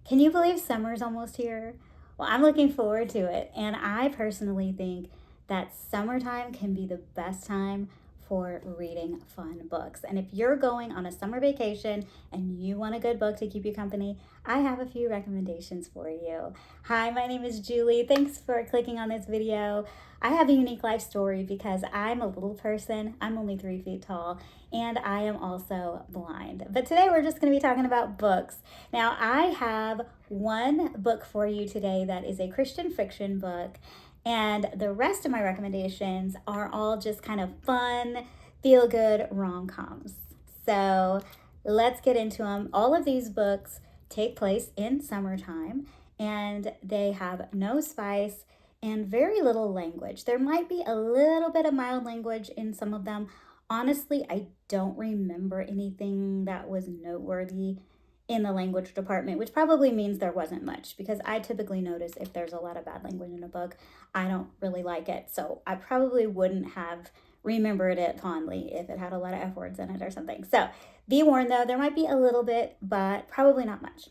Can you believe summer's almost here? Well, I'm looking forward to it. And I personally think that summertime can be the best time for reading fun books. And if you're going on a summer vacation and you want a good book to keep you company, I have a few recommendations for you. Hi, my name is Julie. Thanks for clicking on this video. I have a unique life story because I'm a little person. I'm only 3 feet tall and I am also blind. But today we're just going to be talking about books. Now, I have one book for you today that is a Christian fiction book, and the rest of my recommendations are all just kind of fun, feel good rom-coms. So let's get into them. All of these books take place in summertime, and they have no spice and very little language. There might be a little bit of mild language in some of them. Honestly, I don't remember anything that was noteworthy in the language department, which probably means there wasn't much, because I typically notice if there's a lot of bad language in a book, I don't really like it. So I probably wouldn't have remembered it fondly if it had a lot of F words in it or something. So be warned though, there might be a little bit, but probably not much.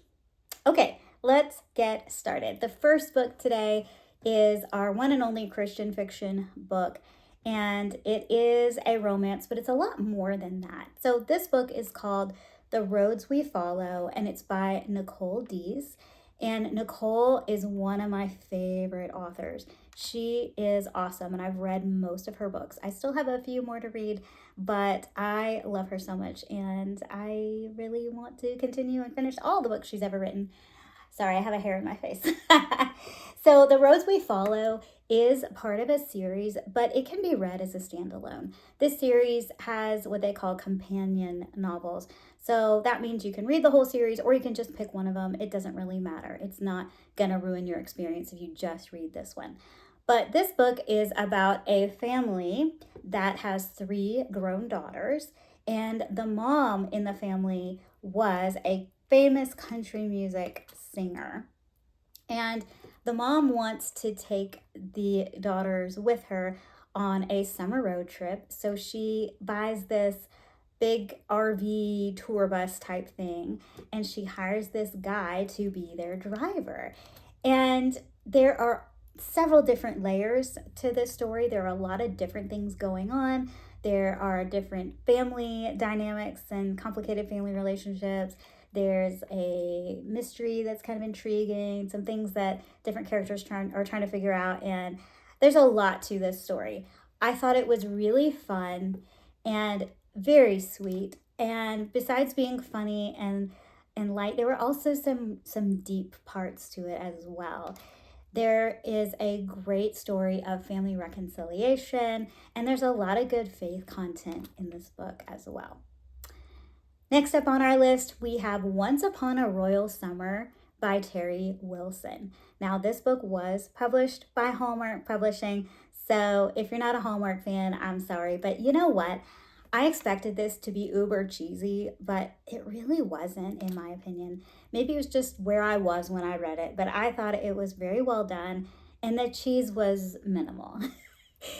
Okay, let's get started. The first book today is our one and only Christian fiction book, and it is a romance, but it's a lot more than that. So this book is called The Roads We Follow, and it's by Nicole Deese. And Nicole is one of my favorite authors. She is awesome, and I've read most of her books. I still have a few more to read, but I love her so much, and I really want to continue and finish all the books she's ever written. Sorry, I have a hair in my face. So The Roads We Follow is part of a series, but it can be read as a standalone. This series has what they call companion novels. So that means you can read the whole series or you can just pick one of them. It doesn't really matter. It's not going to ruin your experience if you just read this one. But this book is about a family that has 3 grown daughters, and the mom in the family was a famous country music singer. And the mom wants to take the daughters with her on a summer road trip. So she buys this big RV tour bus type thing, and she hires this guy to be their driver. And there are several different layers to this story. There are a lot of different things going on. There are different family dynamics and complicated family relationships. There's a mystery that's kind of intriguing, some things that different characters are trying to figure out, and there's a lot to this story. I thought it was really fun and very sweet, and besides being funny and light, there were also some deep parts to it as well. There is a great story of family reconciliation, and there's a lot of good faith content in this book as well. Next up on our list, we have Once Upon a Royal Summer by Terry Wilson. Now, this book was published by Hallmark Publishing, so if you're not a Hallmark fan, I'm sorry, but you know what? I expected this to be uber cheesy, but it really wasn't, in my opinion. Maybe it was just where I was when I read it, but I thought it was very well done, and the cheese was minimal.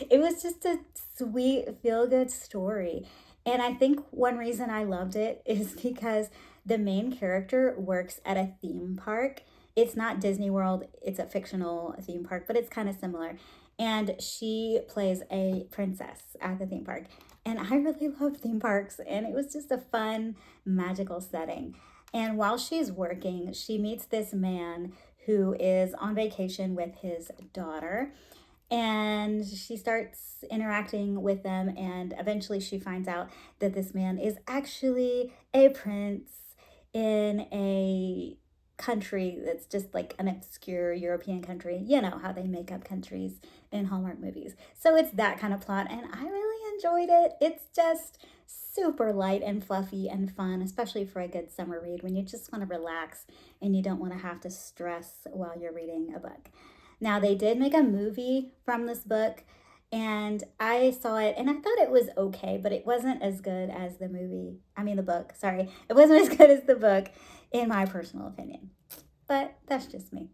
It was just a sweet, feel-good story. And I think one reason I loved it is because the main character works at a theme park. It's not Disney World, it's a fictional theme park, but it's kind of similar. And she plays a princess at the theme park. And I really love theme parks, and it was just a fun, magical setting. And while she's working, she meets this man who is on vacation with his daughter, and she starts interacting with them, and eventually she finds out that this man is actually a prince in a country that's just like an obscure European country. You know how they make up countries in Hallmark movies. So it's that kind of plot, and I really enjoyed it. It's just super light and fluffy and fun, especially for a good summer read when you just want to relax and you don't want to have to stress while you're reading a book. Now, they did make a movie from this book, and I saw it and I thought it was okay, but it wasn't as good as the movie. I mean, the book, sorry. It wasn't as good as the book, in my personal opinion. But that's just me.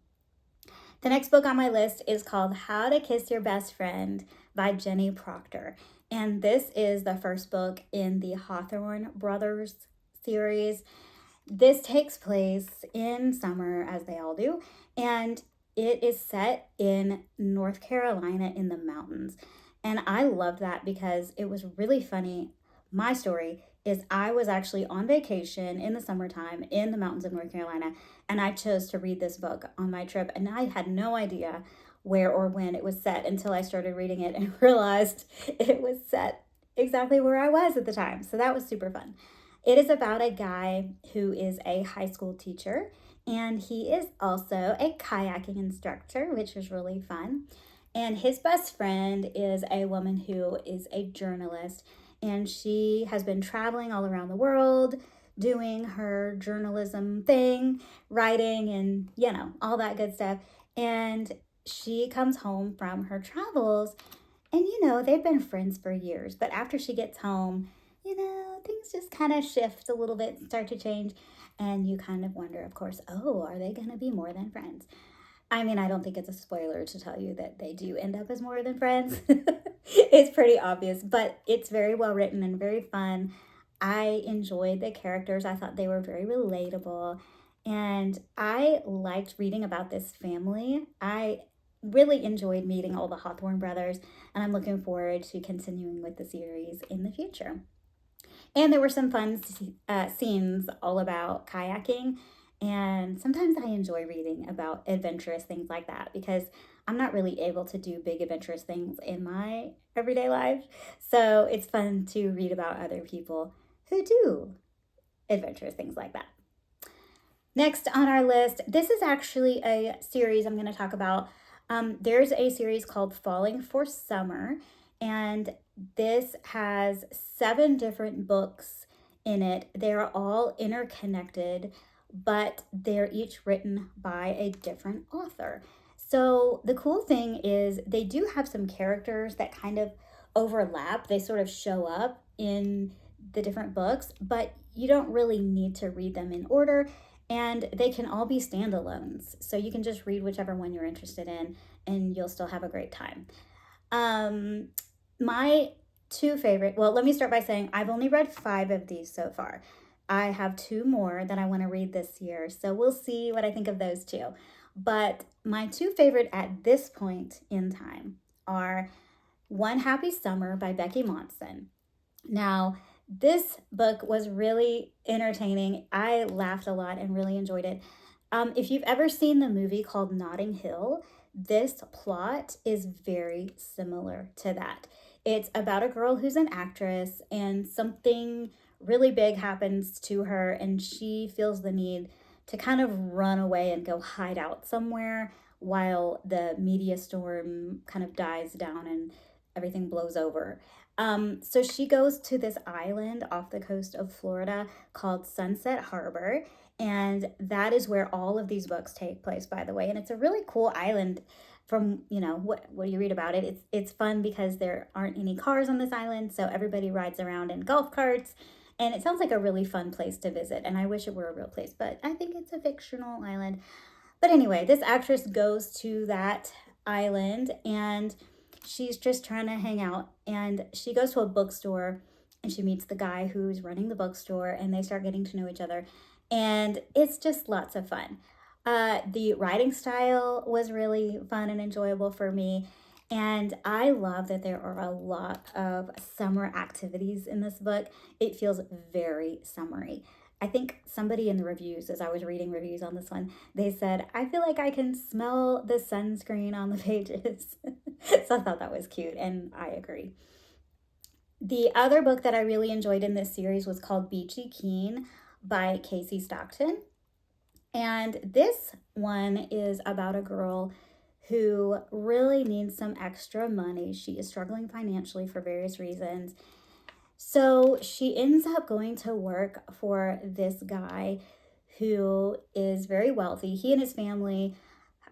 The next book on my list is called How to Kiss Your Best Friend by Jenny Proctor. And this is the first book in the Hawthorne Brothers series. This takes place in summer, as they all do, and it is set in North Carolina in the mountains. And I loved that because it was really funny. My story is I was actually on vacation in the summertime in the mountains of North Carolina, and I chose to read this book on my trip, and I had no idea where or when it was set until I started reading it and realized it was set exactly where I was at the time. So that was super fun. It is about a guy who is a high school teacher, and he is also a kayaking instructor, which is really fun. And his best friend is a woman who is a journalist, and she has been traveling all around the world doing her journalism thing, writing, and all that good stuff. And she comes home from her travels, and they've been friends for years, but after she gets home, things just kind of shift a little bit, start to change, and you kind of wonder, of course, oh, are they going to be more than friends? I mean, I don't think it's a spoiler to tell you that they do end up as more than friends. It's pretty obvious, but it's very well written and very fun. I enjoyed the characters. I thought they were very relatable. And I liked reading about this family. I really enjoyed meeting all the Hawthorne brothers, and I'm looking forward to continuing with the series in the future. And there were some fun scenes all about kayaking. And sometimes I enjoy reading about adventurous things like that because I'm not really able to do big adventurous things in my everyday life. So it's fun to read about other people who do adventurous things like that. Next on our list, this is actually a series I'm going to talk about. There's a series called Falling for Summer, and this has 7 different books in it. They're all interconnected, but they're each written by a different author. So the cool thing is they do have some characters that kind of overlap. They sort of show up in the different books, but you don't really need to read them in order, and they can all be standalones. So you can just read whichever one you're interested in and you'll still have a great time. My 2 favorite, well, let me start by saying I've only read 5 of these so far. I have 2 more that I want to read this year, so we'll see what I think of those 2. But my 2 favorite at this point in time are One Happy Summer by Becky Monson. Now, this book was really entertaining. I laughed a lot and really enjoyed it. If you've ever seen the movie called Notting Hill, this plot is very similar to that. It's about a girl who's an actress, and something really big happens to her, and she feels the need to kind of run away and go hide out somewhere while the media storm kind of dies down and everything blows over. So she goes to this island off the coast of Florida called Sunset Harbor, and that is where all of these books take place, by the way. And it's a really cool island. From what you read about it, it's fun because there aren't any cars on this island, so everybody rides around in golf carts, and it sounds like a really fun place to visit. And I wish it were a real place, but I think it's a fictional island. But anyway, this actress goes to that island, and she's just trying to hang out, and she goes to a bookstore and she meets the guy who's running the bookstore, and they start getting to know each other, and it's just lots of fun. The writing style was really fun and enjoyable for me, and I love that there are a lot of summer activities in this book. It feels very summery. I think somebody in the reviews, as I was reading reviews on this one, they said, I feel like I can smell the sunscreen on the pages. So I thought that was cute, and I agree. The other book that I really enjoyed in this series was called Beachy Keen by Casey Stockton. And this one is about a girl who really needs some extra money. She is struggling financially for various reasons. So she ends up going to work for this guy who is very wealthy. He and his family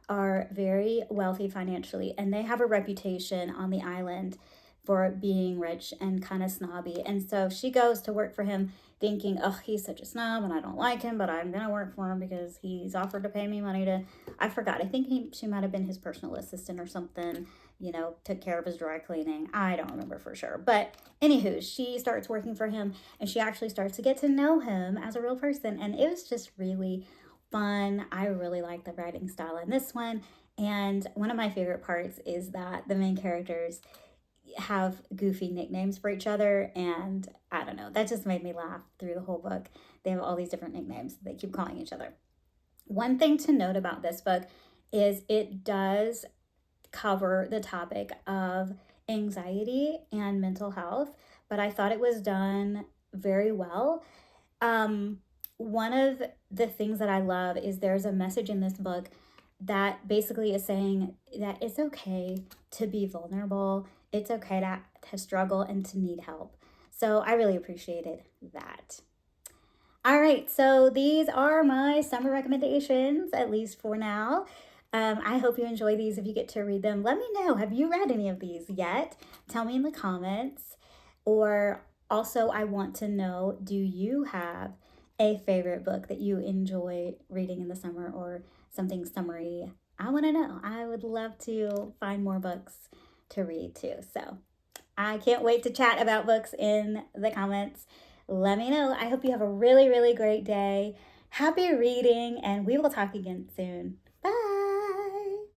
are very wealthy financially, and they have a reputation on the island for being rich and kind of snobby. And so she goes to work for him thinking, oh, he's such a snob and I don't like him, but I'm going to work for him because he's offered to pay me money to, I forgot. I think she might have been his personal assistant or something, took care of his dry cleaning. I don't remember for sure. But anywho, she starts working for him and she actually starts to get to know him as a real person. And it was just really fun. I really like the writing style in this one. And one of my favorite parts is that the main characters have goofy nicknames for each other. And I don't know, that just made me laugh through the whole book. They have all these different nicknames they keep calling each other. One thing to note about this book is it does cover the topic of anxiety and mental health, but I thought it was done very well. One of the things that I love is there's a message in this book that basically is saying that it's okay to be vulnerable. It's okay to struggle and to need help. So I really appreciated that. All right, so these are my summer recommendations, at least for now. I hope you enjoy these if you get to read them. Let me know, have you read any of these yet? Tell me in the comments. Or also, I want to know, do you have a favorite book that you enjoy reading in the summer or something summery? I want to know. I would love to find more books to read too. So I can't wait to chat about books in the comments. Let me know. I hope you have a really, really great day. Happy reading, and we will talk again soon.